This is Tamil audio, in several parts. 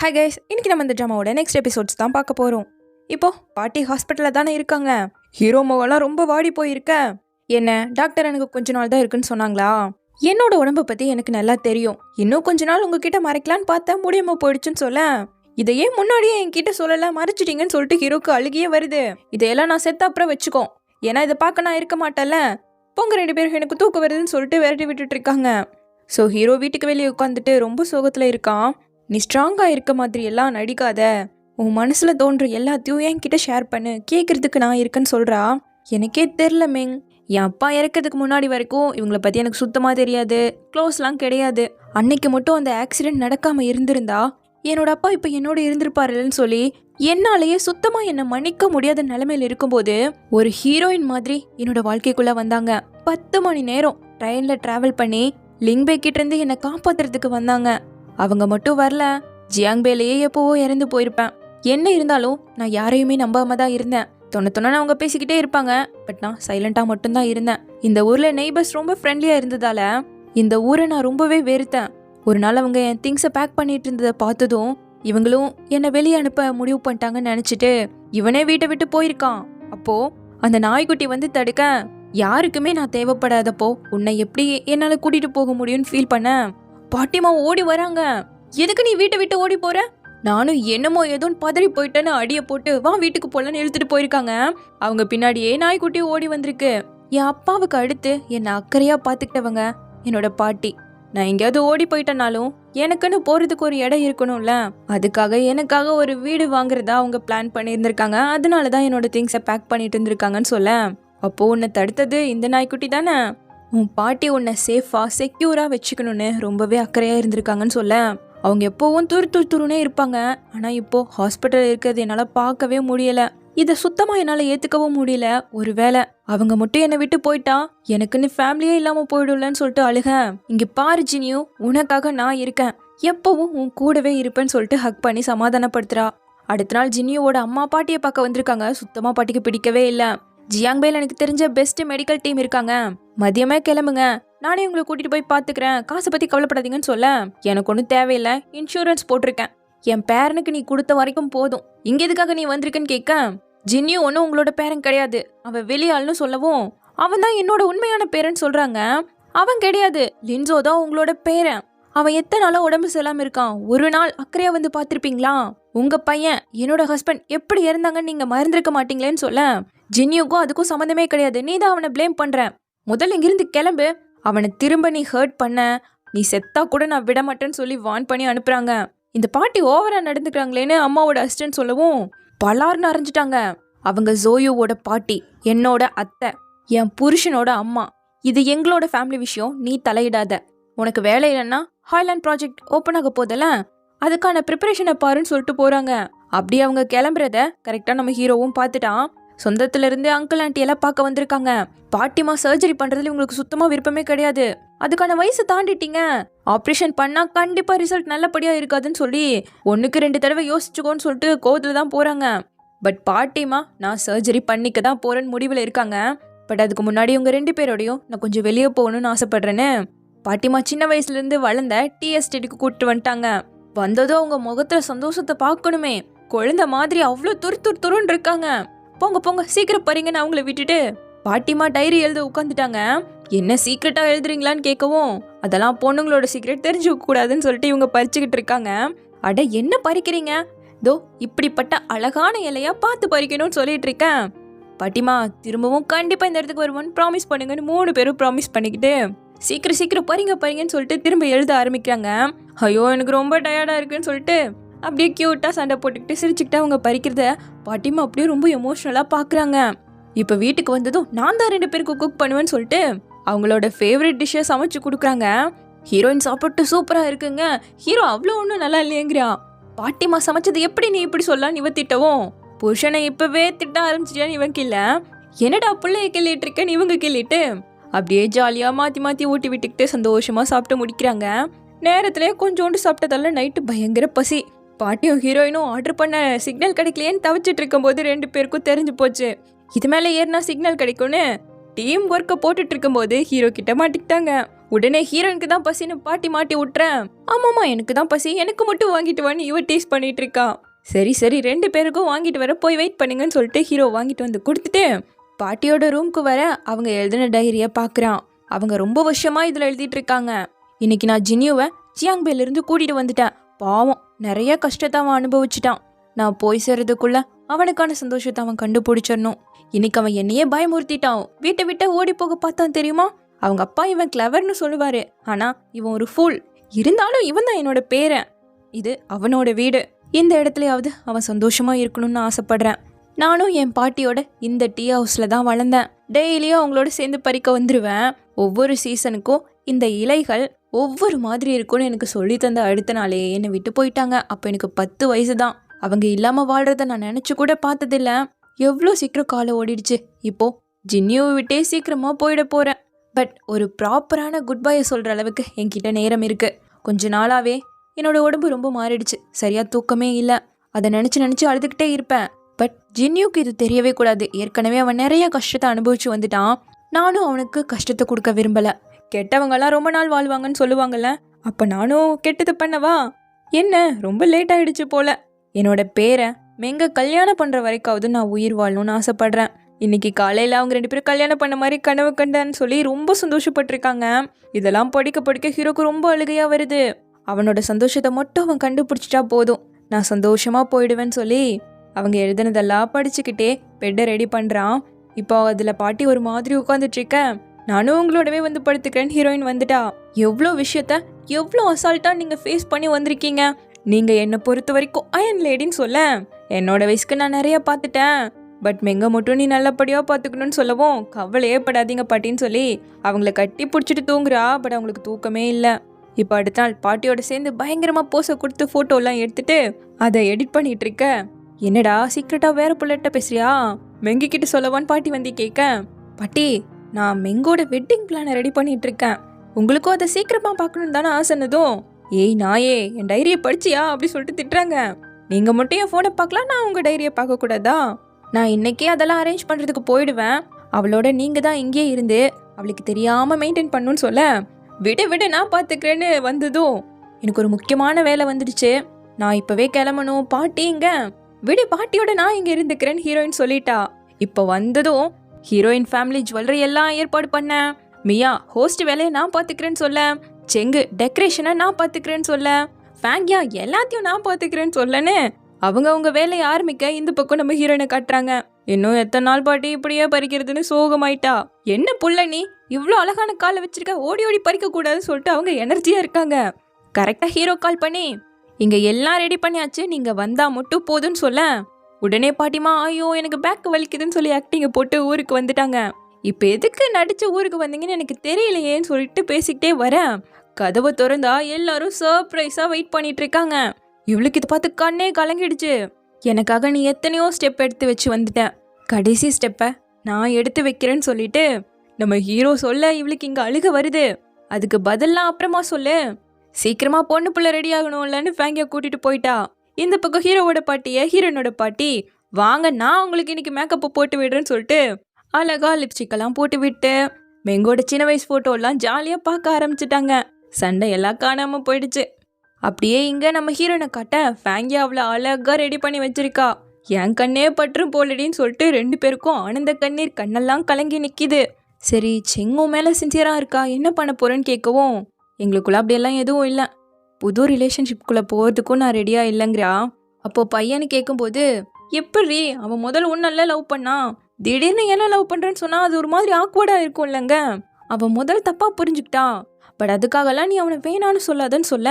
ஹாய் கைஸ், இன்னைக்கு நம்ம இந்த ட்ராமாவோட நெக்ஸ்ட் எபிசோட்ஸ் தான் பார்க்க போகிறோம். இப்போ பாட்டி ஹாஸ்பிட்டலில் தானே இருக்காங்க. ஹீரோ மோவெல்லாம் ரொம்ப வாடி போயிருக்க. என்ன டாக்டர் எனக்கு கொஞ்ச நாள் தான் இருக்குன்னு சொன்னாங்களா? என்னோட உடம்பை பற்றி எனக்கு நல்லா தெரியும். இன்னும் கொஞ்ச நாள் உங்ககிட்ட மறைக்கலான்னு பார்த்தா முடியாம போயிடுச்சுன்னு சொல்ல, இதையே முன்னாடியே என்கிட்ட சொல்லலை, மறைச்சிட்டீங்கன்னு சொல்லிட்டு ஹீரோக்கு அழுகியே வருது. இதையெல்லாம் நான் செத்த அப்புறம் வச்சுக்கோ, ஏன்னா இதை பார்க்க நான் இருக்க மாட்டேன்ல. பொங்க 2 பேரும் எனக்கு தூக்கம் வருதுன்னு சொல்லிட்டு விரட்டி விட்டுட்டு இருக்காங்க. ஸோ ஹீரோ வீட்டுக்கு வெளியே உட்காந்துட்டு ரொம்ப சோகத்தில் இருக்கான். நீ ஸ்ட்ராங்காக இருக்க மாதிரி எல்லாம் நடிக்காத, உன் மனசில் தோன்ற எல்லாத்தையும் என்கிட்ட ஷேர் பண்ணு, கேட்குறதுக்கு நான் இருக்கேன்னு சொல்கிறா. எனக்கே தெரில மேங், என் அப்பா இறக்கிறதுக்கு முன்னாடி வரைக்கும் இவங்களை பற்றி எனக்கு சுத்தமாக தெரியாது, க்ளோஸ்லாம் கிடையாது. அன்னைக்கு மட்டும் அந்த ஆக்சிடென்ட் நடக்காமல் இருந்திருந்தா என்னோட அப்பா இப்போ என்னோட இருந்திருப்பாருன்னு சொல்லி என்னாலேயே சுத்தமாக என்னை மன்னிக்க முடியாத நிலைமையில் இருக்கும்போது ஒரு ஹீரோயின் மாதிரி என்னோட வாழ்க்கைக்குள்ளே வந்தாங்க. 10 மணி நேரம் ட்ரெயினில் ட்ராவல் பண்ணி லிங்பே கிட்ட இருந்து என்னை காப்பாற்றுறதுக்கு வந்தாங்க. அவங்க மட்டும் வரல, ஜியாங்பேலையே எப்போவோ இறந்து போயிருப்பேன். என்ன இருந்தாலும் நான் யாரையுமே நம்பாம தான் இருந்தேன். தொண்ணு அவங்க பேசிக்கிட்டே இருப்பாங்க, பட் நான் சைலண்டாக மட்டும்தான் இருந்தேன். இந்த ஊரில் நெய்பர்ஸ் ரொம்ப ஃப்ரெண்ட்லியாக இருந்ததால இந்த ஊரை நான் ரொம்பவே வெறுத்தேன். ஒரு நாள் அவங்க என் திங்ஸை பேக் பண்ணிட்டு இருந்ததை பார்த்ததும் இவங்களும் என்னை வெளியே அனுப்ப முடிவு பண்ணிட்டாங்கன்னு நினச்சிட்டு இவனே வீட்டை விட்டு போயிருக்கான். அப்போ அந்த நாய்க்குட்டி வந்து தடுக்க, யாருக்குமே நான் தேவைப்படாதப்போ உன்னை எப்படி என்னால் கூட்டிகிட்டு போக முடியும்னு ஃபீல் பண்ணேன். பாட்டிமா ஓடி வராங்க. எதுக்கு நீ வீட்டை விட்டு ஓடி போற? நானும் என்னமோ ஏதோன்னு பதறி போயிட்டேன்னு அடியை போட்டு வா வீட்டுக்கு போலன்னு இழுத்துட்டு போயிருக்காங்க. அவங்க பின்னாடியே நாய்க்குட்டி ஓடி வந்திருக்கு. என் அப்பாவுக்கு அடுத்து என்னை அக்கறையா பார்த்துக்கிட்டவங்க என்னோட பாட்டி. நான் எங்கேயாவது ஓடி போயிட்டனாலும் எனக்குன்னு போறதுக்கு ஒரு இடம் இருக்கணும்ல, அதுக்காக எனக்காக ஒரு வீடு வாங்குறதா அவங்க பிளான் பண்ணியிருந்திருக்காங்க. அதனாலதான் என்னோட திங்ஸை பேக் பண்ணிட்டு இருந்திருக்காங்கன்னு சொல்ல, அப்போ உன்னை தடுத்தது இந்த நாய்க்குட்டி தானே. உன் பாட்டி உன்னை சேஃபா செக்யூரா வச்சுக்கணும்னு ரொம்பவே அக்கறையா இருந்திருக்காங்கன்னு சொல்ல, அவங்க எப்போவும் துருனே இருப்பாங்க. ஆனா இப்போ ஹாஸ்பிட்டல் இருக்கிறது என்னால பார்க்கவே முடியல. இதை சுத்தமா என்னால ஏத்துக்கவும் முடியல. ஒருவேளை அவங்க மட்டும் என்னை விட்டு போயிட்டா எனக்குன்னு ஃபேமிலியே இல்லாம போயிடும்லன்னு சொல்லிட்டு அழுக. இங்க பாரு ஜினியும், உனக்காக நான் இருக்கேன், எப்பவும் உன் கூடவே இருப்பேன்னு சொல்லிட்டு ஹக் பண்ணி சமாதானப்படுத்துறா. அடுத்த நாள் ஜினியோட அம்மா பாட்டியை பார்க்க வந்திருக்காங்க. சுத்தமா பாட்டிக்கு பிடிக்கவே இல்லை. ஜியாங்பேல எனக்கு தெரிஞ்ச பெஸ்ட் மெடிக்கல் டீம் இருக்காங்க, மதியமே கிளம்புங்க, நானே உங்களை கூட்டிட்டு போய் பாத்துக்கிறேன், காசை பத்தி கவலைப்படாதீங்கன்னு சொல்ல, எனக்கு ஒன்றும் தேவையில்லை, இன்சூரன்ஸ் போட்டிருக்கேன், என் பேரனுக்கு நீ கொடுத்த வரைக்கும் போதும், இங்க எதுக்காக நீ வந்திருக்கன்னு கேட்க, ஜின்னியும் ஒன்றும் உங்களோட பேரன் கிடையாது, அவன் வெளியாள்னு சொல்லவும், அவன் தான் என்னோட உண்மையான பேரன் சொல்றாங்க. அவன் கிடையாது, லின்சோ தான் உங்களோட பேரன். அவன் எத்தனை நாளா உடம்பு சரியில்லாம இருக்கான், ஒரு நாள் அக்கறையா வந்து பாத்திருப்பீங்களா? உங்க பையன் என்னோட ஹஸ்பண்ட் எப்படி இருந்தாங்கன்னு நீங்க மறந்துருக்க மாட்டீங்களேன்னு சொல்ல, ஜின்னியுக்கும் அதுக்கும் சம்மந்தமே கிடையாது, நீ தான் அவனை பிளேம் பண்ற, முதல்ல இங்கிருந்து கிளம்பு, அவனை திரும்ப நீ ஹர்ட் பண்ண, நீ செத்தா கூட நான் விட மாட்டேன்னு சொல்லி வார்ன் பண்ணி அனுப்புறாங்க. இந்த பாட்டி ஓவரா நடந்துக்கிறாங்களேன்னு அம்மாவோட அசிஸ்டன்ட் சொல்லவும் பலார்னு அரைஞ்சிட்டாங்க. அவங்க ஜோயோவோட பாட்டி, என்னோட அத்தை, என் புருஷனோட அம்மா, இது எங்களோட ஃபேமிலி விஷயம், நீ தலையிடாத, உனக்கு வேலை இல்லைன்னா ஹாய்லாண்ட் ப்ராஜெக்ட் ஓப்பன் ஆக போதல, அதுக்கான ப்ரிப்பரேஷனை பாருன்னு சொல்லிட்டு போறாங்க. அப்படியே அவங்க கிளம்புறத கரெக்டா நம்ம ஹீரோவும் பார்த்துட்டான். சொந்தத்துல இருந்து அங்கிள் ஆண்டி எல்லாம் பார்க்க வந்திருக்காங்க. பாட்டிமா சர்ஜரி பண்றதுல உங்களுக்கு சுத்தமா விருப்பமே கிடையாது, அதுக்கான வயசு தாண்டிட்டீங்க, ஆப்ரேஷன் பண்ணா கண்டிப்பா ரிசல்ட் நல்லபடியா இருக்காதுன்னு சொல்லி 1க்கு 2 தடவை யோசிச்சுக்கோன்னு சொல்லிட்டு கோவத்துல தான் போறாங்க. பட் பாட்டிமா நான் சர்ஜரி பண்ணிக்க தான் போறேன்னு முடிவில் இருக்காங்க. பட் அதுக்கு முன்னாடி உங்க 2 பேரோடையும் நான் கொஞ்சம் வெளியே போகணும்னு ஆசைப்படுறேன்னு பாட்டிமா சின்ன வயசுல இருந்து வளர்ந்த டீ எஸ்டேட்டுக்கு கூப்பிட்டு வந்துட்டாங்க. வந்ததும் அவங்க முகத்துல சந்தோஷத்தை பார்க்கணுமே, குழந்தை மாதிரி அவ்வளோ துருன்னு இருக்காங்க. போங்க போங்க சீக்கிரம் பாருங்கன்னு அவங்கள விட்டுட்டு பாட்டிமா டைரி எழுத உட்காந்துட்டாங்க. என்ன சீக்கிரட்டா எழுதுறீங்களான்னு கேட்கவும், அதெல்லாம் பொண்ணுங்களோட சீக்கிரட் தெரிஞ்சுக்க கூடாதுன்னு சொல்லிட்டு இவங்க பறிச்சுக்கிட்டு இருக்காங்க. அட என்ன பறிக்கிறீங்க, தோ இப்படிப்பட்ட அழகான இலையா பார்த்து பறிக்கணும்னு சொல்லிட்டு இருக்கேன். பாட்டிமா திரும்பவும் கண்டிப்பா இந்த இடத்துக்கு வருவோன்னு ப்ராமிஸ் பண்ணுங்கன்னு 3 பேரும் ப்ராமிஸ் பண்ணிக்கிட்டு சீக்கிரம் பறிங்கன்னு சொல்லிட்டு திரும்ப எழுத ஆரம்பிக்கிறாங்க. ஐயோ எனக்கு ரொம்ப டயர்டா இருக்குன்னு சொல்லிட்டு அப்படியே கியூட்டா சண்டை போட்டுக்கிட்டு சிரிச்சுக்கிட்டு அவங்க பறிக்கிறத பாட்டிமா அப்படியே ரொம்ப எமோஷனலா பாக்குறாங்க. இப்ப வீட்டுக்கு வந்ததும் நான் தான் 2 பேருக்கு குக் பண்ணுவேன்னு சொல்லிட்டு அவங்களோட ஃபேவரட் டிஷ்ஷை சமைச்சு கொடுக்குறாங்க. ஹீரோயின் சாப்பிட்டு சூப்பரா இருக்குங்க, ஹீரோ அவ்வளோ ஒன்றும் நல்லா இல்லையங்கிறா. பாட்டிமா சமைச்சது எப்படி நீ இப்படி சொல்லலாம் இவ திட்டவும், புருஷனை இப்பவே திட்ட ஆரம்பிச்சிட்டியான்னு இவன் கில்ல, என்னடா பிள்ளைய கிள்ளிட்டு இருக்கேன்னு இவங்க கிள்ளிட்டு அப்படியே ஜாலியா மாத்தி ஊட்டி விட்டுக்கிட்டு சந்தோஷமா சாப்பிட்டு முடிக்கிறாங்க. நேரத்திலே கொஞ்சோண்டு சாப்பிட்டதால நைட்டு பயங்கர பசி. பாட்டியும் ஹீரோயினும் ஆர்டர் பண்ண சிக்னல் கிடைக்கலையேன்னு தவிச்சிட்டு இருக்கும் போது 2 பேருக்கும் தெரிஞ்சு போச்சு, இது மேலே ஏறினா சிக்னல் கிடைக்கும்னு. டீம் ஒர்க்கை போட்டுட்டு இருக்கும்போது ஹீரோ கிட்ட மாட்டிக்கிட்டாங்க. உடனே ஹீரோயினுக்கு தான் பசின்னு பாட்டி மாட்டி விட்டுறேன். ஆமாமா எனக்கு தான் பசி, எனக்கு மட்டும் வாங்கிட்டு வான்னு இவ டேஸ்ட் பண்ணிட்டு இருக்கா. சரி சரி 2 பேருக்கும் வாங்கிட்டு வர, போய் வெயிட் பண்ணுங்கன்னு சொல்லிட்டு ஹீரோ வாங்கிட்டு வந்து கொடுத்துட்டு பாட்டியோட ரூம்க்கு வர அவங்க எழுதின டைரியை பார்க்குறான். அவங்க ரொம்ப வருஷமா இதில் எழுதிட்டு இருக்காங்க. இன்னைக்கு நான் ஜின்யூவை ஜியாங்பேல இருந்து கூட்டிட்டு வந்துட்டேன். பாவம் நிறைய கஷ்டத்தை அவன் அனுபவிச்சுட்டான். நான் போய் சேர்றதுக்குள்ள அவனுக்கான சந்தோஷத்தை அவன் கண்டுபிடிச்சிடணும். இன்னைக்கு அவன் என்னையே பயமுறுத்திட்டான். வீட்டை விட்டு ஓடி போக பார்த்தான் தெரியுமா? அவங்க அப்பா இவன் கிளவர்னு சொல்லுவாரு, ஆனா இவன் ஒரு ஃபூல். இருந்தாலும் இவன் தான் என்னோட பேரன். இது அவனோட வீடு. இந்த இடத்துலயாவது அவன் சந்தோஷமா இருக்கணும்னு ஆசைப்படுறேன். நானும் என் பாட்டியோட இந்த டீ ஹவுஸ்ல தான் வளர்ந்தேன். டெய்லியும் அவங்களோட சேர்ந்து பறிக்க வந்துருவேன். ஒவ்வொரு சீசனுக்கும் இந்த இலைகள் ஒவ்வொரு மாதிரி இருக்கும்னு எனக்கு சொல்லி தந்த அடுத்த நாளே என்னை விட்டு போயிட்டாங்க. அப்போ எனக்கு 10 வயசு தான். அவங்க இல்லாம வாழ்றத நான் நினைச்சு கூட பார்த்ததில்ல. எவ்வளோ சீக்கிரம் காலம் ஓடிடுச்சு. இப்போ ஜின்யூவை விட்டே சீக்கிரமா போயிட போறேன். பட் ஒரு ப்ராப்பரான குட் பையை சொல்ற அளவுக்கு என்கிட்ட நேரம் இருக்கு. கொஞ்ச நாளாவே என்னோட உடம்பு ரொம்ப மாறிடுச்சு. சரியா தூக்கமே இல்லை. அதை நினைச்சு அழுதுகிட்டே இருப்பேன். பட் ஜின்யூக்கு இது தெரியவே கூடாது. ஏற்கனவே அவன் நிறைய கஷ்டத்தை அனுபவிச்சு வந்துட்டான். நானும் அவனுக்கு கஷ்டத்தை கொடுக்க விரும்பல. கெட்டவங்கெல்லாம் ரொம்ப நாள் வாழ்வாங்கன்னு சொல்லுவாங்கல்ல, அப்ப நானும் கெட்டது பண்ணவா? என்ன ரொம்ப லேட் ஆயிடுச்சு போல. என்னோட பேரை மெங்க கல்யாணம் பண்ற வரைக்காவது நான் உயிர் வாழணும்னு ஆசைப்படுறேன். இன்னைக்கு காலையில அவங்க 2 பேரும் கல்யாணம் பண்ண மாதிரி கனவு கண்டேன்னு சொல்லி ரொம்ப சந்தோஷப்பட்டிருக்காங்க. இதெல்லாம் படிக்க ஹீரோக்கு ரொம்ப அழுகையா வருது. அவனோட சந்தோஷத்தை மட்டும் அவன் கண்டுபிடிச்சிட்டா போதும், நான் சந்தோஷமா போயிடுவேன்னு சொல்லி அவங்க எழுதுனதெல்லாம் படிச்சுக்கிட்டே பெட்டை ரெடி பண்றான். இப்போ அதுல பாட்டி ஒரு மாதிரி உட்காந்துட்டு இருக்க. நானும் உங்களோடவே வந்து படுத்துக்கிறேன்னு ஹீரோயின் வந்துட்டா. எவ்வளோ விஷயத்த எவ்வளோ அசால்ட்டா நீங்க ஃபேஸ் பண்ணி வந்திருக்கீங்க. நீங்க என்னை பொறுத்த வரைக்கும் அயன் லேடின்னு சொல்ல. என்னோட வயசுக்கு நான் நிறைய பார்த்துட்டேன். பட் மெங்க மட்டும் நீ நல்லபடியா பார்த்துக்கணும்னு சொல்லவும், கவலையே படாதீங்க பாட்டின்னு சொல்லி அவங்கள கட்டி பிடிச்சிட்டு தூங்குறா. பட் அவங்களுக்கு தூக்கமே இல்லை. இப்போ அடுத்த நாள் பாட்டியோட சேர்ந்து பயங்கரமா போஸை கொடுத்து ஃபோட்டோலாம் எடுத்துட்டு அதை எடிட் பண்ணிட்டு இருக்க. என்னடா சீக்கிரட்டா வேற புள்ளட்ட பேசுறியா? மெங்கி கிட்ட சொல்லவான்னு பாட்டி வந்து கேட்க, பாட்டி நான் மெங்கோட வெட்டிங் பிளானை ரெடி பண்ணிட்டு இருக்கேன். உங்களுக்கும் அதை சீக்கிரமா பார்க்கணும்னு தானே ஆசைனதும். ஏய் நாயே, என் டைரியை படிச்சியா அப்படி சொல்லிட்டு திட்டுறாங்க. நீங்க மட்டும் என் ஃபோனை பார்க்கலாம், நான் உங்க டைரியை பார்க்க கூடாதா? நான் இன்னைக்கே அதெல்லாம் அரேஞ்ச் பண்றதுக்கு போயிடுவேன். அவளோட நீங்க தான் இங்கே இருந்து அவளுக்கு தெரியாம மெயின்டைன் பண்ணுன்னு சொல்ல, விட நான் பார்த்துக்கிறேன்னு வந்ததும் எனக்கு ஒரு முக்கியமான வேலை வந்துடுச்சு. நான் இப்பவே கிளம்பணும். பாட்டி இங்க விடு, பாட்டியோட நான் இங்க இருந்துக்கிறேன்னு ஹீரோயின் சொல்லிட்டா. இப்போ வந்ததும் ஹீரோயின் ஃபேமிலி ஜுவல்லரி எல்லாம் ஏற்பாடு பண்ண. மியா ஹோஸ்ட் வேலையை நான் பார்த்துக்கிறேன்னு சொல்ல, செங்கு டெக்கரேஷனை நான் பார்த்துக்கிறேன்னு சொல்ல, ஃபேங்கியா எல்லாத்தையும் நான் பார்த்துக்கிறேன்னு சொல்லன்னு அவங்க வேலையை ஆரம்பிக்க இந்த பக்கம் நம்ம ஹீரோயினை காட்டுறாங்க. இன்னும் எத்தனை நாள் பாட்டி இப்படியே பறிக்கிறதுன்னு சோகமாயிட்டா. என்ன புள்ள நீ இவ்வளோ அழகான காலை வச்சிருக்க, ஓடி ஓடி பறிக்க கூடாதுன்னு சொல்லிட்டு அவங்க எனர்ஜியா இருக்காங்க. கரெக்டா ஹீரோ கால் பண்ணி, இங்க எல்லாம் ரெடி பண்ணியாச்சு, நீங்க வந்தா மட்டும் போதுன்னு சொல்ல, உடனே பாட்டிமா ஐயோ எனக்கு பேக் வலிக்குதுன்னு சொல்லி ஆக்டிங்க போட்டு ஊருக்கு வந்துட்டாங்க. இப்ப எதுக்கு நடிச்ச ஊருக்கு வந்தீங்கன்னு எனக்கு தெரியலையேன்னு சொல்லிட்டு பேசிக்கிட்டே வரேன். கதவை திறந்தா எல்லாரும் சர்ப்ரைஸா வெயிட் பண்ணிட்டு இருக்காங்க. இவளுக்கு இது பார்த்து கண்ணே கலங்கிடுச்சு. எனக்காக நீ எத்தனையோ ஸ்டெப் எடுத்து வச்சு வந்துட்டேன், கடைசி ஸ்டெப்பை நான் எடுத்து வைக்கிறேன்னு சொல்லிட்டு நம்ம ஹீரோ சொல்ல இவளுக்கு இங்க அழுக வருது. அதுக்கு பதிலாம் அப்புறமா சொல்லு, சீக்கிரமா பொண்ணு புள்ள ரெடி ஆகணும்லன்னு ஃபேங்கியா கூட்டிட்டு போயிட்டா. இந்த பக்கம் ஹீரோவோட பாட்டிய ஹீரோனோட பாட்டி, வாங்க நான் உங்களுக்கு இன்னைக்கு மேக்கப்பை போட்டு விடுறேன்னு சொல்லிட்டு அழகா லிப்ஸ்டிக்கெல்லாம் போட்டு விட்டு மெங்கோட சின்ன வயசு போட்டோலாம் ஜாலியா பார்க்க ஆரம்பிச்சுட்டாங்க. சண்டை எல்லாம் காணாம போயிடுச்சு. அப்படியே இங்க நம்ம ஹீரோனை காட்ட ஃபேங்கியா அவளை அழகா ரெடி பண்ணி வச்சிருக்கா. என் கண்ணே பற்றும் போலடின்னு சொல்லிட்டு 2 பேருக்கும் ஆனந்த கண்ணீர் கண்ணெல்லாம் கலங்கி நிக்குது. சரி செங்கோ மேல சின்சியரா இருக்கா, என்ன பண்ண போறேன்னு கேட்கவும், எங்களுக்குள்ள அப்படியெல்லாம் எதுவும் இல்லை, புது ரிலேஷன்ஷிப்குள்ள போறதுக்கும் நான் ரெடியா இல்லைங்கிறா. அப்போ பையனு கேட்கும்போது, எப்படி அவன் முதல்ல ஒன்னெல்லாம் லவ் பண்ணா, திடீர்னு என்ன லவ் பண்றேன்னு சொன்னா அது ஒரு மாதிரி ஆக்வர்டா இருக்கும் இல்லைங்க. அவன் முதல்ல தப்பா புரிஞ்சுக்கிட்டா. பட் அதுக்காகலாம் நீ அவனை வேணான்னு சொல்லாதன்னு சொல்ல,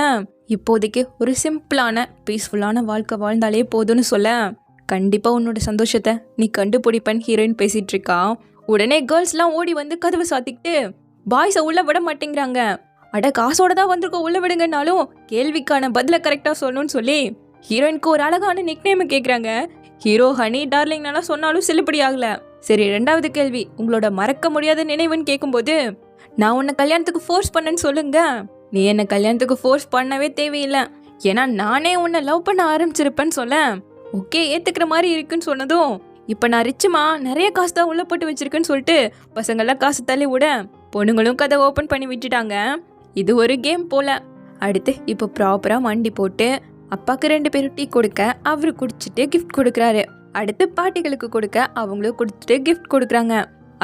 இப்போதைக்கு ஒரு சிம்பிளான பீஸ்ஃபுல்லான வாழ்க்கை வாழ்ந்தாலே போதும்னு சொல்ல, கண்டிப்பா உன்னோட சந்தோஷத்தை நீ கண்டுபிடிப்பேன்னு ஹீரோயின் பேசிட்டு இருக்கா. உடனே கேர்ள்ஸ்லாம் ஓடி வந்து கதவை சாத்திக்கிட்டு பாய்ஸை உள்ள விட மாட்டேங்கிறாங்க. அட காசோட தான் வந்திருக்கோம் உள்ள விடுங்கன்னாலும் கேள்விக்கான பதில கரெக்டா சொல்லணும்னு சொல்லி ஹீரோயினுக்கு ஒரு அழகான நிக்நேம் கேட்குறாங்க. ஹீரோ ஹனி டார்லிங்னால சொன்னாலும் செல்லுபடி ஆகல. சரி 2வது கேள்வி, உங்களோட மறக்க முடியாத நினைவுன்னு கேட்கும்போது, நான் உன்னை கல்யாணத்துக்கு ஃபோர்ஸ் பண்ணேன்னு சொல்லுங்க. நீ என்னை கல்யாணத்துக்கு ஃபோர்ஸ் பண்ணவே தேவையில்லை, ஏன்னா நானே உன்னை லவ் பண்ண ஆரம்பிச்சிருப்பேன்னு சொல்ல, ஓகே ஏத்துக்கிற மாதிரி இருக்குன்னு சொன்னதும், இப்போ நான் ரிச்சுமா நிறைய காசு தான் உள்ள போட்டு வச்சிருக்கேன்னு சொல்லிட்டு பசங்கள்லாம் காசு தள்ளி விட, பொண்ணுங்களும் கதை ஓப்பன் பண்ணி விட்டுட்டாங்க. இது ஒரு கேம் போல. அடுத்து இப்போ ப்ராப்பராக மண்டி போட்டு அப்பாவுக்கு 2 பேரும் டீ கொடுக்க அவரு குடிச்சிட்டு கிஃப்ட் கொடுக்குறாரு. அடுத்து பாட்டிகளுக்கு கொடுக்க அவங்களும் கொடுத்துட்டு கிஃப்ட் கொடுக்குறாங்க.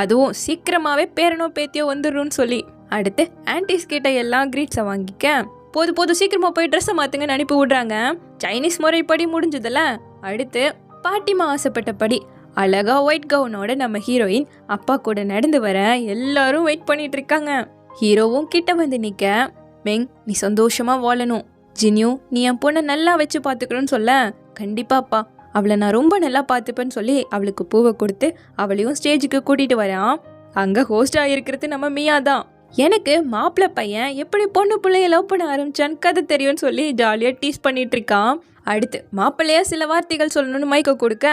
அதுவும் சீக்கிரமாவே பேரனோ பேத்தியோ வந்துடும்னு சொல்லி. அடுத்து ஆன்டிஸ் கிட்ட எல்லாம் கிரீட்ஸை வாங்கிக்க போது சீக்கிரமா போய் ட்ரெஸ்ஸை மாத்துங்கன்னு அனுப்பி விடுறாங்க. சைனீஸ் முறைப்படி முடிஞ்சதுல. அடுத்து பாட்டிமா ஆசைப்பட்டபடி அழகா ஒயிட் கவுனோட நம்ம ஹீரோயின் அப்பா கூட நடந்து வர எல்லாரும் வெயிட் பண்ணிட்டு இருக்காங்க. ஹீரோவும் கிட்ட வந்து நிக்க, மெங் நீ சந்தோஷமா வாழணும், ஜின்யூ நீ என் பொண்ணை நல்லா வச்சு பாத்துக்கணும்னு சொல்ல, கண்டிப்பாப்பா அவளை நான் ரொம்ப நல்லா பார்த்துப்பேன்னு சொல்லி அவளுக்கு பூவை கொடுத்து அவளையும் ஸ்டேஜுக்கு கூட்டிட்டு வரான். அங்க ஹோஸ்டா இருக்கிறது நம்ம மியா தான். எனக்கு மாப்பிள்ளை பையன் எப்படி பொண்ணு பிள்ளைய லவ் பண்ண ஆரம்பிச்சான்னு கதை தெரியும்னு சொல்லி ஜாலியா டீஸ் பண்ணிட்டு இருக்கான். அடுத்து மாப்பிள்ளையா சில வார்த்தைகள் சொல்லணும்னு மைக்க கொடுக்க,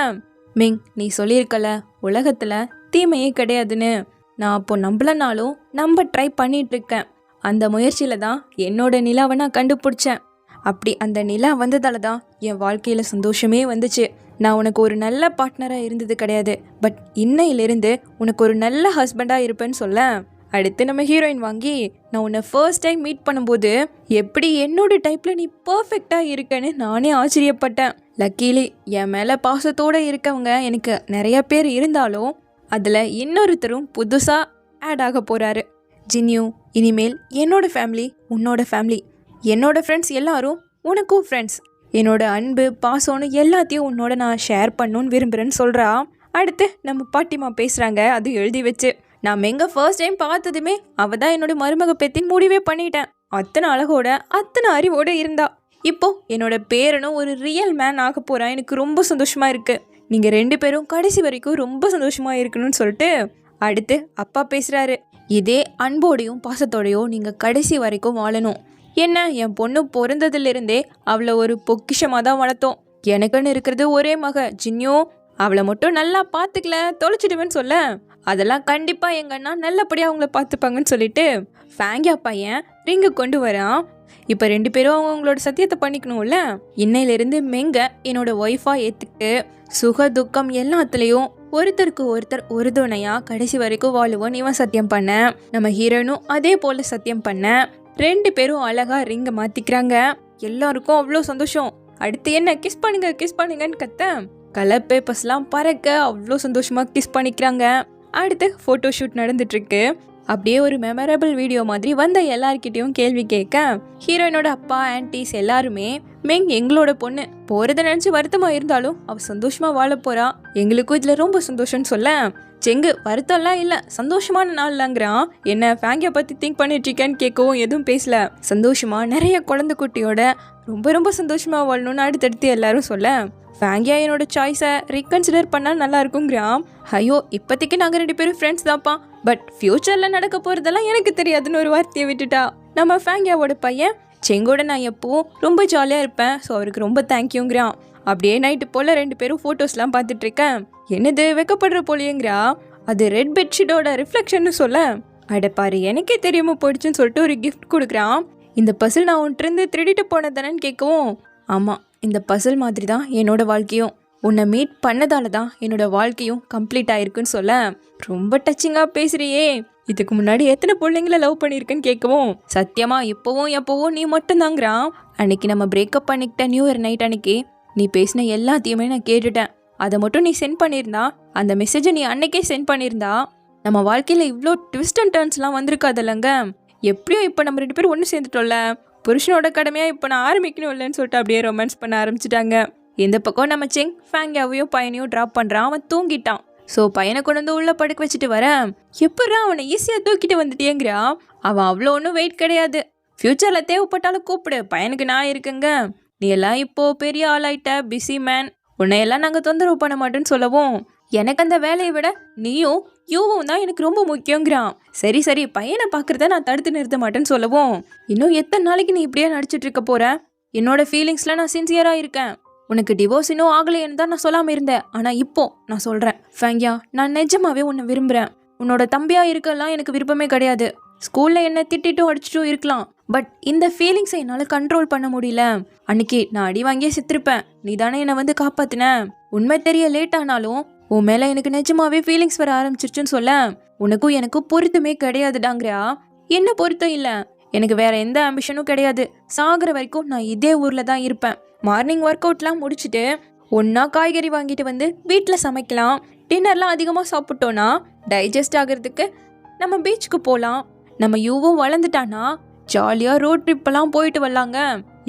மிங் நீ சொல்லியிருக்கல உலகத்துல தீமையே கிடையாதுன்னு, நான் அப்போ நம்பலனாலும் நம்ப ட்ரை பண்ணிட்டு இருக்கேன். அந்த முயற்சியில தான் என்னோட நிலாவை நான் கண்டுபிடிச்சேன். அப்படி அந்த நிலா வந்ததால தான் என் வாழ்க்கையில் சந்தோஷமே வந்துச்சு. நான் உனக்கு ஒரு நல்ல பார்ட்னராக இருந்தது கிடையாது, பட் இன்னையிலிருந்து உனக்கு ஒரு நல்ல ஹஸ்பண்டாக இருப்பேன்னு சொல்ல. அடுத்து நம்ம ஹீரோயின் வாங்கி, நான் உன்னை ஃபர்ஸ்ட் டைம் மீட் பண்ணும்போது எப்படி என்னோட டைப்பில் நீ பர்ஃபெக்டாக இருக்கேன்னு நானே ஆச்சரியப்பட்டேன். லக்கீலி என் மேலே பாசத்தோடு இருக்கவங்க எனக்கு நிறைய பேர் இருந்தாலும் அதில் இன்னொருத்தரும் புதுசாக ஆட் ஆக போகிறாரு. ஜின்யூ இனிமேல் என்னோட ஃபேமிலி உன்னோட ஃபேமிலி, என்னோட ஃப்ரெண்ட்ஸ் எல்லாரும் உனக்கும் ஃப்ரெண்ட்ஸ், என்னோட அன்பு பாசம்னு எல்லாத்தையும் உன்னோட நான் ஷேர் பண்ணணும்னு விரும்புகிறேன்னு சொல்கிறா. அடுத்து நம்ம பாட்டிமா பேசுகிறாங்க, அது எழுதி வச்சு. நான் மெங்க ஃபர்ஸ்ட் டைம் பார்த்ததுமே அவள் தான் என்னோட மருமக பேத்தின்னு முடிவே பண்ணிட்டேன். அத்தனை அழகோட அத்தனை அறிவோடு இருந்தா. இப்போ என்னோட பேரனும் ஒரு ரியல் மேன் ஆக போகிறான். எனக்கு ரொம்ப சந்தோஷமாக இருக்குது. நீங்கள் 2 பேரும் கடைசி வரைக்கும் ரொம்ப சந்தோஷமாக இருக்கணும்னு சொல்லிட்டு அடுத்து அப்பா பேசுகிறாரு. இதே அன்போடையும் பாசத்தோடையும் நீங்கள் கடைசி வரைக்கும் வாழணும். என்ன என் பொண்ணு பிறந்ததுலேருந்தே அவளை ஒரு பொக்கிஷமாக தான் வளர்த்தோம். எனக்குன்னு இருக்கிறது ஒரே மக ஜின்யூ, அவளை மட்டும் நல்லா பார்த்துக்கல தொலைச்சிடுவேன்னு சொல்ல, அதெல்லாம் கண்டிப்பாக எங்கள் அண்ணா நல்லபடியாக அவங்கள பார்த்துப்பாங்கன்னு சொல்லிட்டு ஃபேங்கியா பையன் ரிங்கு கொண்டு வரான். இப்போ 2 பேரும் அவங்களோட சத்தியத்தை பண்ணிக்கணும்ல. இன்னையிலிருந்து மெங்க என்னோட ஒய்ஃபாக ஏற்றுக்கிட்டு சுக துக்கம் எல்லாத்துலேயும் ஒருத்தருக்கு ஒருத்தர் உறுதுணையா கடைசி வரைக்கும் வாழுவோம் இவன் சத்தியம் பண்ண. நம்ம ஹீரோனும் அதே போல சத்தியம் பண்ண. 2 பேரும் அழகா ரிங்க மாத்திக்கிறாங்க. எல்லாருக்கும் அவ்வளோ சந்தோஷம். அடுத்து என்ன கிஸ் பண்ணுங்கன்னு கத்த கலர் பேப்பர்ஸ்லாம் பறக்க அவ்வளோ சந்தோஷமா கிஸ் பண்ணிக்கிறாங்க. அடுத்து ஃபோட்டோ ஷூட் நடந்துட்டு இருக்கு. அப்படியே ஒரு மெமரபிள் வீடியோ மாதிரி வந்த எல்லார்கிட்டையும் கேள்வி கேட்க, ஹீரோயினோட அப்பா ஆன்டிஸ் எல்லாருமே மெங் எங்களோட பொண்ணு போறதை நினைச்சு வருத்தமா இருந்தாலும் அவ சந்தோஷமா வாழ போறா, எங்களுக்கும் இதுல ரொம்ப சந்தோஷம்னு சொல்ல, செங்கு வருத்தம்லாம் இல்ல சந்தோஷமான நாள்லாங்கிறான். என்ன ஃபேங்கியை பத்தி திங்க் பண்ணிட்டு இருக்கேன்னு கேட்கவும் எதுவும் பேசல. சந்தோஷமா நிறைய குழந்தை குட்டியோட ரொம்ப ரொம்ப சந்தோஷமா வாழணும்னு அடுத்தடுத்து எல்லாரும் சொல்ல, ஃபேங்கியா என்னோட சாய்ஸை ரீகன்சிடர் பண்ணால் நல்லா இருக்குங்கிறான். ஐயோ இப்போதைக்கு நாங்கள் 2 பேரும் ஃப்ரெண்ட்ஸ் தான்ப்பா, பட் ஃப்யூச்சரில் நடக்க போகிறதெல்லாம் எனக்கு தெரியாதுன்னு ஒரு வார்த்தையை விட்டுட்டா. நம்ம ஃபேங்கியாவோட பையன் செங்கோட நான் எப்பவும் ரொம்ப ஜாலியாக இருப்பேன், ஸோ அவருக்கு ரொம்ப தேங்க்யூங்கிறான். அப்படியே நைட்டு போல் 2 பேரும் ஃபோட்டோஸ்லாம் பார்த்துட்டு இருக்கேன். என்னது வெக்கப்படுற போலியேங்கிறா. அது ரெட் பெட்ஷீட்டோட ரிஃப்ளெக்ஷன்னு சொல்ல, அடப்பாரு எனக்கே தெரியாமல் போயிடுச்சுன்னு சொல்லிட்டு ஒரு கிஃப்ட் கொடுக்குறான். இந்த பசில் நான் உன்ட்டிருந்து திருடிட்டு போனதானேன்னு கேட்கவும், ஆமாம் இந்த பசில் மாதிரி தான் என்னோட வாழ்க்கையும், உன்னை மீட் பண்ணதால தான் என்னோட வாழ்க்கையும் கம்ப்ளீட் ஆயிருக்குன்னு சொல்ல, ரொம்ப டச்சிங்காக பேசுறியே, இதுக்கு முன்னாடி எத்தனை பிள்ளைங்கள லவ் பண்ணியிருக்குன்னு கேட்கவும், சத்தியமா இப்போவும் எப்போவும் நீ மட்டும்தாங்கிறான். அன்னைக்கு நம்ம பிரேக்கப் பண்ணிக்கிட்ட நியூ இயர் நைட் அன்னைக்கு நீ பேசின எல்லாத்தையுமே நான் கேட்டுட்டேன். அதை மட்டும் நீ சென்ட் பண்ணியிருந்தா, அந்த மெசேஜை நீ அன்னைக்கே சென்ட் பண்ணியிருந்தா நம்ம வாழ்க்கையில் இவ்வளோ ட்விஸ்ட் அண்ட் டர்ன்ஸ்லாம் வந்திருக்காதில்லங்க. எப்படியோ இப்போ நம்ம 2 பேரும் ஒன்று சேர்ந்துட்டோம்ல, புருஷனோட கடமையாக இப்போ நான் ஆரம்பிக்கணும் இல்லைன்னு சொல்லிட்டு அப்படியே ரொமான்ஸ் பண்ண ஆரம்பிச்சிட்டாங்க. இந்த பக்கம் நம்ம செங் ஃபேங்கியாவையும் பையனையும் ட்ராப் பண்ணுறான். அவன் தூங்கிட்டான். ஸோ பையனை கொண்டு வந்து உள்ளே படுக்க வச்சுட்டு வரேன். எப்படா அவனை ஈஸியாக தூக்கிட்டு வந்துட்டேங்கிறா. அவன் அவ்வளோ ஒன்றும் வெயிட் கிடையாது, ஃப்யூச்சரில் தேவைப்பட்டாலும் கூப்பிடு, பையனுக்கு நான் இருக்குங்க, நீ எல்லாம் இப்போது பெரிய ஆளாயிட்ட பிஸி மேன், உன்னையெல்லாம் நாங்கள் தொந்தரவு பண்ண மாட்டேன்னு சொல்லவும், எனக்கு அந்த வேலையை விட நீயும் யூவும் தான் எனக்கு ரொம்ப முக்கியங்கிறான். சரி பையனை பார்க்குறத நான் தடுத்து நிறுத்த மாட்டேன்னு சொல்லவும், இன்னும் எத்தனை நாளைக்கு நீ இப்படியே நடிச்சிட்டு இருக்க போற, என்னோட ஃபீலிங்ஸில் நான் சின்சியராக இருக்கேன், உனக்கு டிவோர்ஸ் இன்னும் ஆகலைன்னு தான் நான் சொல்லாமல் இருந்தேன், ஆனால் இப்போ நான் சொல்கிறேன் ஃபேங்கியா, நான் நிஜமாவே உன்னை விரும்புகிறேன். உன்னோட தம்பியாக இருக்கலாம் எனக்கு விருப்பமே கிடையாது. ஸ்கூலில் என்ன திட்டிட்டும் அடிச்சிட்டும் இருக்கலாம், பட் இந்த ஃபீலிங்ஸை என்னால் கண்ட்ரோல் பண்ண முடியல. அன்னைக்கு நான் அடி வாங்கியே செத்துருப்பேன், நீ தானே என்னை வந்து காப்பாத்தின. உண்மை தெரிய லேட் ஆனாலும் உன் மேல எனக்கு நிஜமாவே ஃபீலிங்ஸ் வர ஆரம்பிச்சிருச்சுன்னு சொல்ல, உனக்கும் எனக்கும் பொருத்தமே கிடையாதுடாங்கிறா. என்ன பொருத்தம் இல்ல, எனக்கு வேற எந்த ஆம்பிஷனும் கிடையாது. சாகுற வரைக்கும் நான் இதே ஊர்ல தான் இருப்பேன். மார்னிங் ஒர்க் அவுட்லாம் முடிச்சுட்டு ஒன்னா காய்கறி வாங்கிட்டு வந்து வீட்டில் சமைக்கலாம். டின்னர்லாம் அதிகமாக சாப்பிட்டோன்னா டைஜஸ்ட் ஆகிறதுக்கு நம்ம பீச்சுக்கு போகலாம். நம்ம யூவும் வளர்ந்துட்டானா ஜாலியாக ரோட் ட்ரிப்பெல்லாம் போயிட்டு வரலாங்க.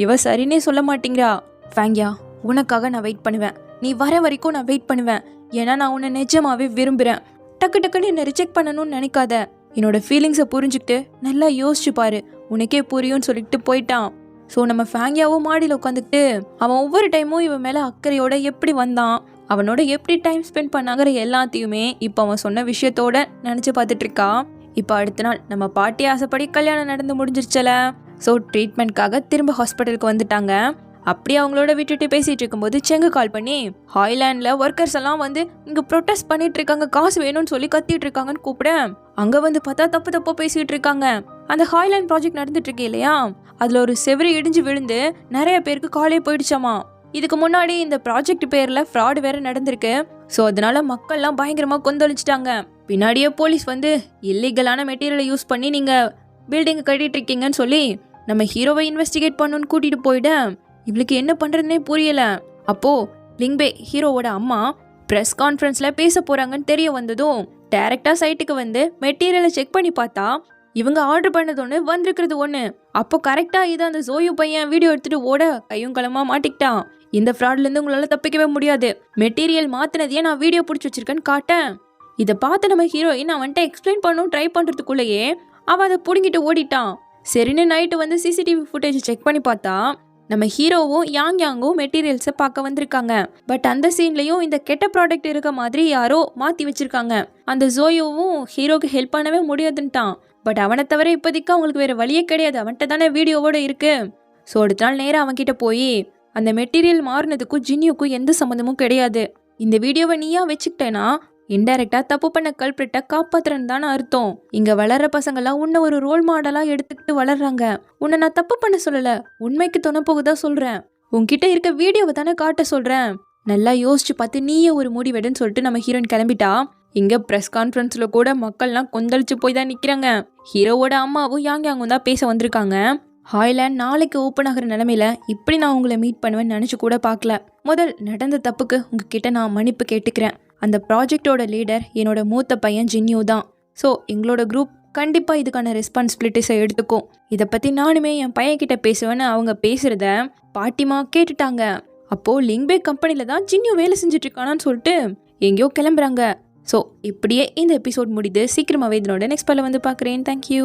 இவ சரின்னே சொல்ல மாட்டேங்கிறா. ஃபேங்கியா, உனக்காக நான் வெயிட் பண்ணுவேன். நீ வர வரைக்கும் நான் வெயிட் பண்ணுவேன். ஏன்னா நான் உன்னை நிஜமாவே விரும்புகிறேன். டக்கு டக்குன்னு என்னை ரிஜெக்ட் பண்ணணும்னு நினைக்காத. என்னோட ஃபீலிங்ஸை புரிஞ்சுக்கிட்டு நல்லா யோசிச்சு பாரு, உனக்கே புரியும்னு சொல்லிட்டு போயிட்டான். ஸோ நம்ம ஃபேங்கியாவும் மாடியில் உட்காந்துக்கிட்டு அவன் ஒவ்வொரு டைமும் இவன் மேலே அக்கறையோட எப்படி வந்தான், அவனோட எப்படி டைம் ஸ்பெண்ட் பண்ணாங்கிற எல்லாத்தையுமே இப்போ அவன் சொன்ன விஷயத்தோட நினச்சி பார்த்துட்டு இருக்கா. இப்போ அடுத்த நாள் நம்ம பாட்டி ஆசைப்படி கல்யாணம் நடந்து முடிஞ்சிருச்சல. ஸோ ட்ரீட்மெண்ட்காக திரும்ப ஹாஸ்பிட்டலுக்கு வந்துட்டாங்க. அப்படியே அவங்களோட விட்டுட்டு பேசிட்டு இருக்கும்போது செங்கு கால் பண்ணி ஹாய்லாண்டில் ஒர்க்கர்ஸ் எல்லாம் வந்து இங்கே ப்ரொட்டஸ்ட் பண்ணிட்டு இருக்காங்க, காசு வேணும்னு சொல்லி கத்திட்டு இருக்காங்கன்னு கூப்பிட அங்கே வந்து பார்த்தா தப்பா பேசிட்டு இருக்காங்க. அந்த ஹாய்லாண்ட் ப்ராஜெக்ட் நடந்துட்டு இருக்கு இல்லையா, அதில் ஒரு செவரு இடிஞ்சு விழுந்து நிறைய பேருக்கு காலே போயிடுச்சாமா. இதுக்கு முன்னாடி இந்த ப்ராஜெக்ட் பேரில் ஃப்ராடு வேற நடந்திருக்கு. ஸோ அதனால மக்கள்லாம் பயங்கரமாக கொந்தளிச்சிட்டாங்க. பின்னாடியே போலீஸ் வந்து இல்லீகலான மெட்டீரியலை யூஸ் பண்ணி நீங்கள் பில்டிங்கை கட்டிட்டு இருக்கீங்கன்னு சொல்லி நம்ம ஹீரோவை இன்வெஸ்டிகேட் பண்ணணும்னு கூட்டிட்டு போயிட இவளுக்கு என்ன பண்ணுறதுனே புரியல. அப்போ லிங்பே ஹீரோவோட அம்மா ப்ரெஸ் கான்ஃபரன்ஸில் பேச போகிறாங்கன்னு தெரிய வந்ததும் டைரெக்டாக சைட்டுக்கு வந்து மெட்டீரியலை செக் பண்ணி பார்த்தா இவங்க ஆர்டர் பண்ணது ஒன்று வந்திருக்கிறது ஒன்று. அப்போ கரெக்டாக இதை அந்த ஜோயு பையன் வீடியோ எடுத்துகிட்டு ஓட கையும் களமாக மாட்டிக்கிட்டான். இந்த ஃப்ராட்லேருந்து உங்களால் தப்பிக்கவே முடியாது, மெட்டீரியல் மாற்றினதையே நான் வீடியோ பிடிச்சி வச்சிருக்கேன்னு காட்டேன். இதை பார்த்து நம்ம ஹீரோயின் அவன்கிட்ட எக்ஸ்பிளைன் பண்ணணும் ட்ரை பண்ணுறதுக்குள்ளேயே அவன் அதை பிடுங்கிட்டு ஓடிட்டான். சரின்னு நைட்டு வந்து சிசிடிவி ஃபுட்டேஜ் செக் பண்ணி பார்த்தா நம்ம ஹீரோவும் யாங்கும் மெட்டீரியல்ஸை பார்க்க வந்திருக்காங்க. பட் அந்த சீன்லையும் இந்த கெட்ட ப்ராடக்ட் இருக்க மாதிரி யாரோ மாற்றி வச்சிருக்காங்க. அந்த ஜோயோவும் ஹீரோக்கு ஹெல்ப் பண்ணவே முடியாதுன்ட்டான். பட் அவனை தவிர இப்போதைக்கு அவங்களுக்கு வேறு வழியே கிடையாது, அவன்கிட்ட தானே வீடியோவோட இருக்கு. ஸோ அடுத்த நாள் நேராக அவன்கிட்ட போய் அந்த மெட்டீரியல் மாறினதுக்கும் ஜின்னியுக்கும் எந்த சம்மந்தமும் கிடையாது, இந்த வீடியோவை நீயா வச்சுக்கிட்டேன்னா இன்டைரக்டா தப்பு பண்ண கல்பிரிட்டை காப்பாத்துறன்னு தானே அர்த்தம். இங்க வளர்ற பசங்களாம் உன்னை ஒரு ரோல் மாடலா எடுத்துக்கிட்டு வளர்றாங்க. உன்னை நான் தப்பு பண்ண சொல்லல, உண்மைக்கு துணைப்போகுதா சொல்றேன். உன்கிட்ட இருக்க வீடியோவை தானே காட்ட சொல்றேன். நல்லா யோசிச்சு பார்த்து நீயே ஒரு முடிவெடுன்னு சொல்லிட்டு நம்ம ஹீரோயின் கிளம்பிட்டா. இங்க பிரஸ் கான்ஃபரன்ஸ்ல கூட மக்கள்லாம் கொந்தளிச்சு போய் தான் நிக்கிறாங்க. ஹீரோவோட அம்மாவும் யாங்கும் தான் பேச வந்திருக்காங்க. ஹாய்லாண்ட் நாளைக்கு ஓப்பன் ஆகிற நிலைமையில இப்படி நான் உங்களை மீட் பண்ணுவேன்னு நினைச்சு கூட பார்க்கல. முதல் நடந்த தப்புக்கு உங்ககிட்ட நான் மன்னிப்பு கேட்டுக்கிறேன். அந்த ப்ராஜெக்டோட லீடர் என்னோட மூத்த பையன் ஜின்னியூ தான். ஸோ எங்களோட குரூப் கண்டிப்பாக இதுக்கான ரெஸ்பான்சிபிலிட்டிஸை எடுத்துக்கும். இதை பற்றி நானுமே என் பையன்கிட்ட பேசுவேன்னு அவங்க பேசுகிறத பாட்டிமா கேட்டுட்டாங்க. அப்போது லிங்பே கம்பெனியில் தான் ஜின்னியூ வேலை செஞ்சுட்ருக்கானான்னு சொல்லிட்டு எங்கேயோ கிளம்புறாங்க. ஸோ இப்படியே இந்த எபிசோட் முடியுது. சீக்கிரமாகவே இதனோட நெக்ஸ்ட் பார்ட்ல வந்து பார்க்குறேன். தேங்க்யூ.